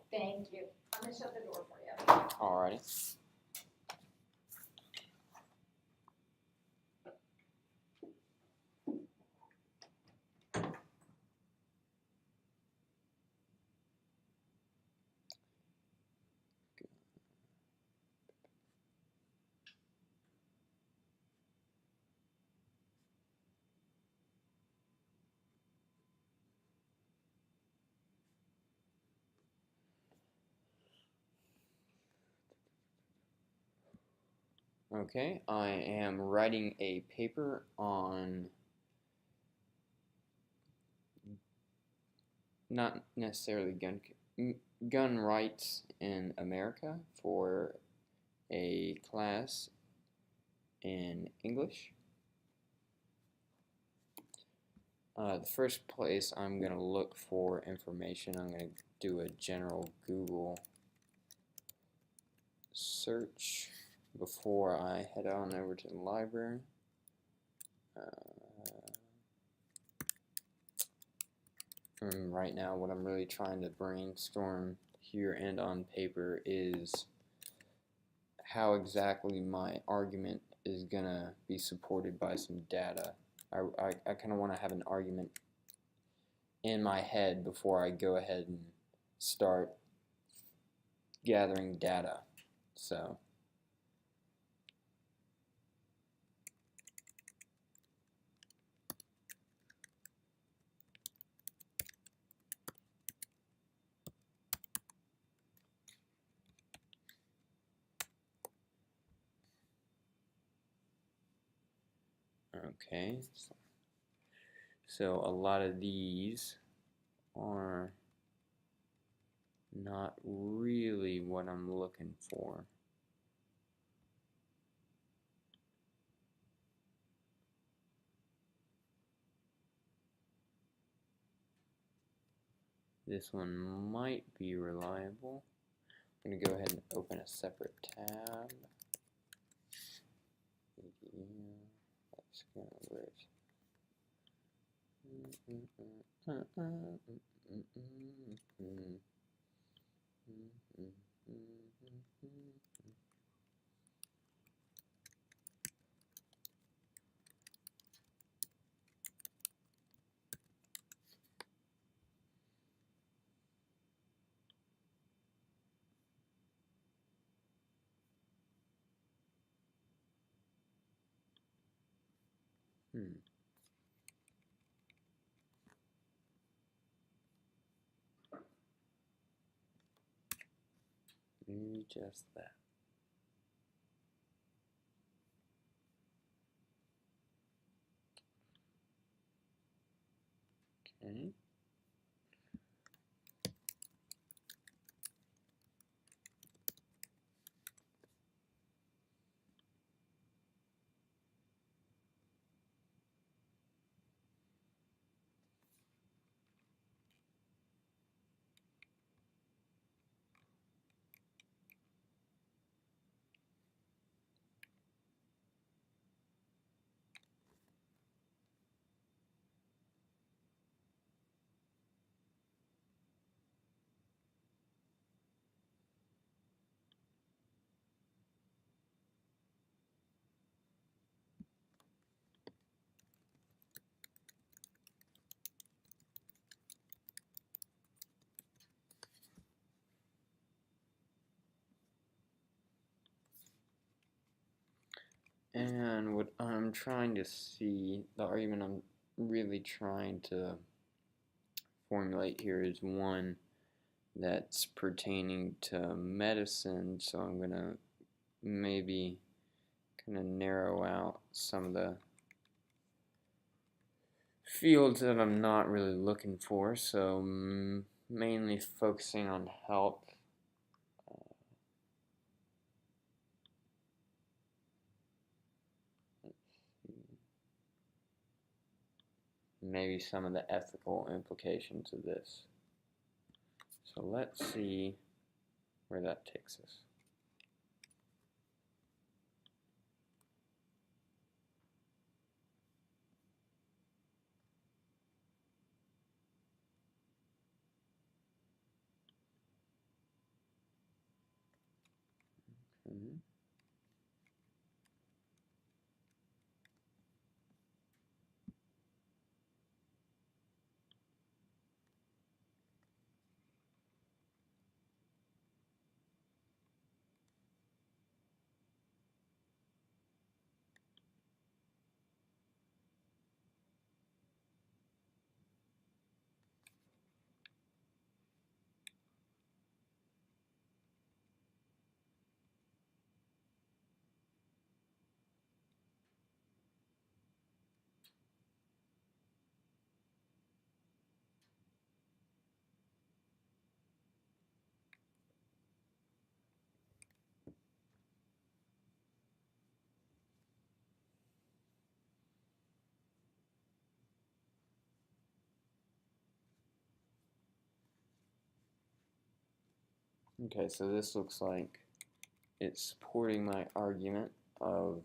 Thank you. I'm going to shut the door for you. Alrighty. Okay, I am writing a paper on not necessarily gun rights in America for a class in English. The first place I'm going to look for information, I'm going to do a general Google search before I head on over to the library. And right now what I'm really trying to brainstorm here and on paper is how exactly my argument is going to be supported by some data. I kind of want to have an argument in my head before I go ahead and start gathering data. So okay, so a lot of these are not really what I'm looking for. This one might be reliable. I'm going to go ahead and open a separate tab. That's going to work. Just that. Okay. And what I'm trying to see, the argument I'm really trying to formulate here is one that's pertaining to medicine, so I'm going to maybe kind of narrow out some of the fields that I'm not really looking for, so mainly focusing on health. Maybe some of the ethical implications of this. So let's see where that takes us. Okay, so this looks like it's supporting my argument of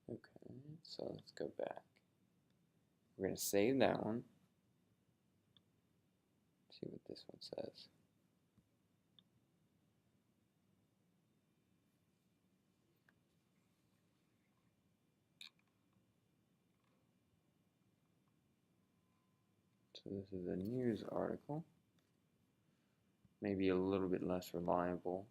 okay, so let's go back. We're going to save that one. See what this one says. So this is a news article, maybe a little bit less reliable.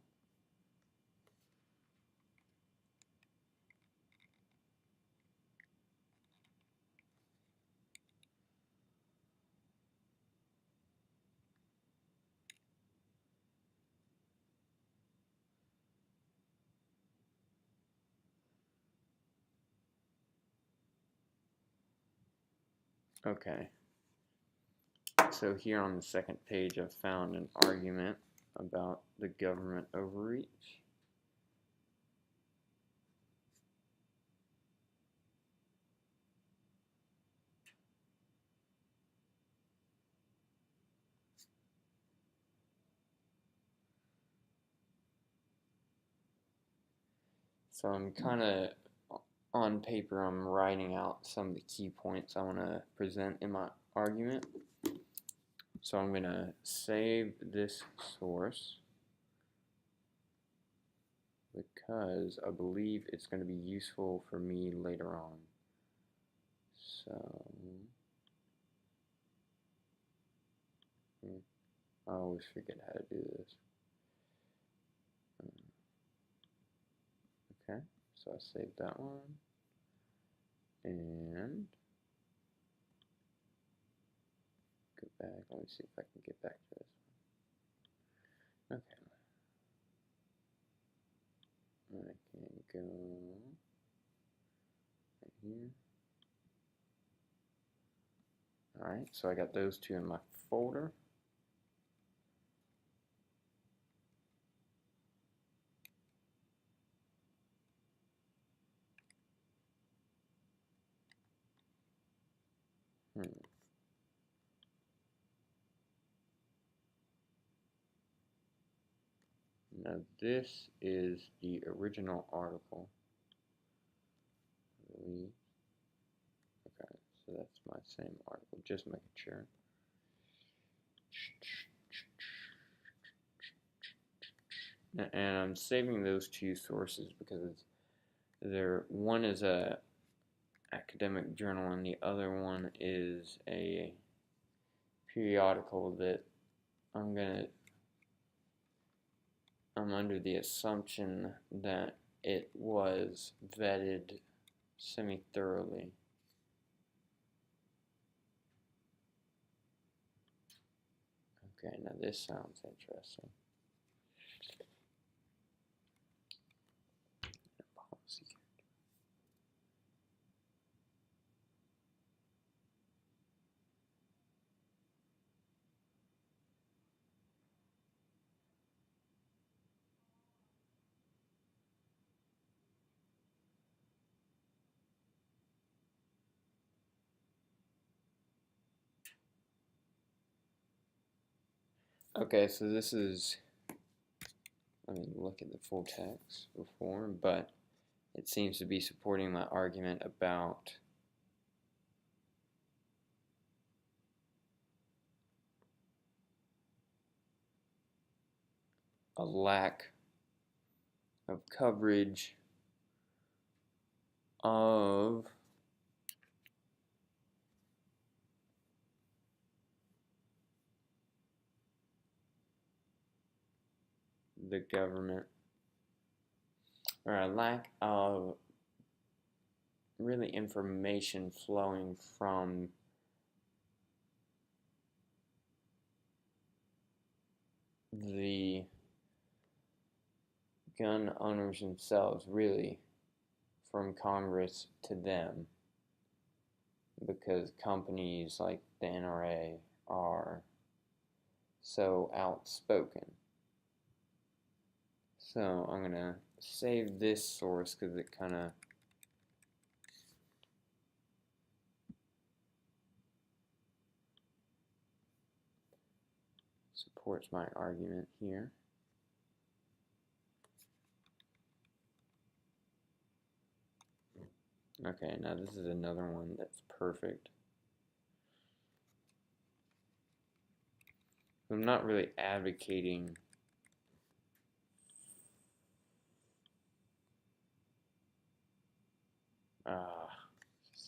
Okay, so here on the second page I've found an argument about the government overreach. So I'm kind of, on paper, I'm writing out some of the key points I want to present in my argument. So I'm going to save this source because I believe it's going to be useful for me later on. So I always forget how to do this. Okay, so I saved that one. And go back. Let me see if I can get back to this one. Okay. I can go right here. Alright, so I got those two in my folder. Now this is the original article, I believe. Okay, so that's my same article, just making sure. And I'm saving those two sources because one is a academic journal and the other one is a periodical that I'm under the assumption that it was vetted semi-thoroughly. Okay, now this sounds interesting. Policy. Okay, so this is, let me look at the full text before, but it seems to be supporting my argument about a lack of coverage of the government, or a lack of really information flowing from the gun owners themselves, really from Congress to them, because companies like the NRA are so outspoken. So I'm going to save this source because it kind of supports my argument here. Okay, now this is another one that's perfect. I'm not really advocating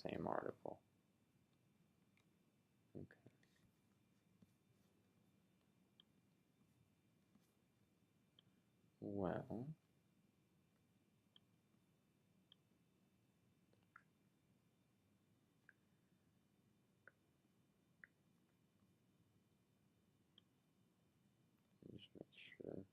same article. Okay. Well, just make sure.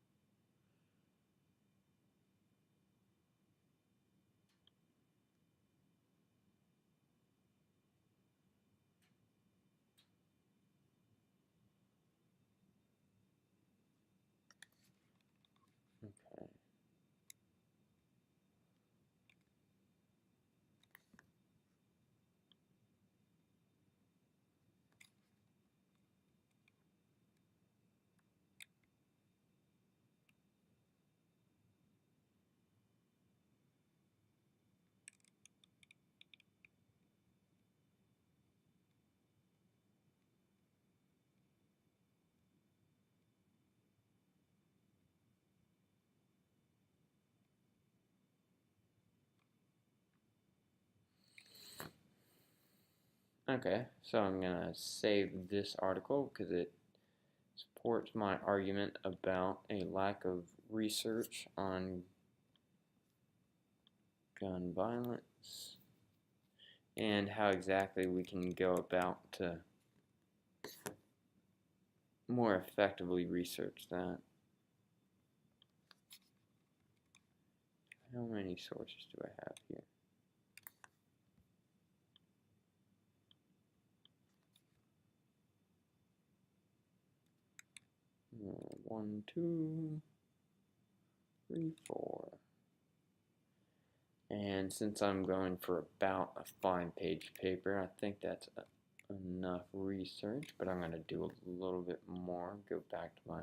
Okay. Okay, so I'm going to save this article because it supports my argument about a lack of research on gun violence and how exactly we can go about to more effectively research that. How many sources do I have here? One, two, three, four. And since I'm going for about a 5-page paper, I think that's enough research, but I'm going to do a little bit more. Go back to my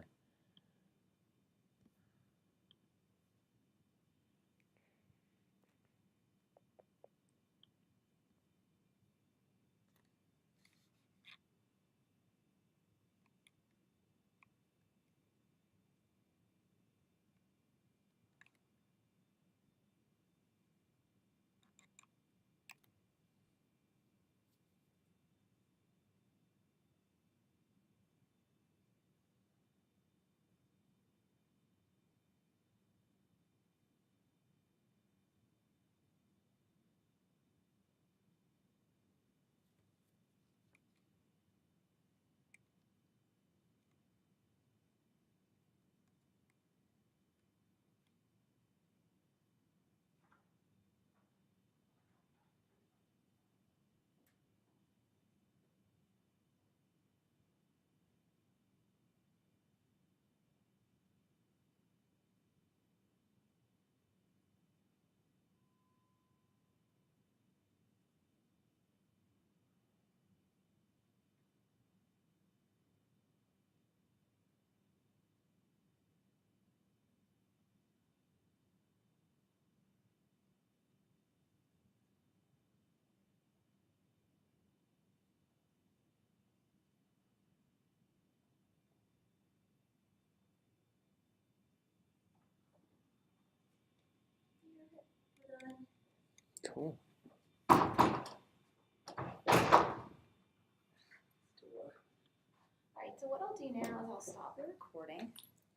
cool. Alright, so what I'll do now is I'll stop the recording.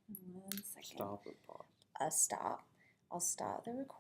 1 second. Stop or pause. Stop. I'll stop the recording.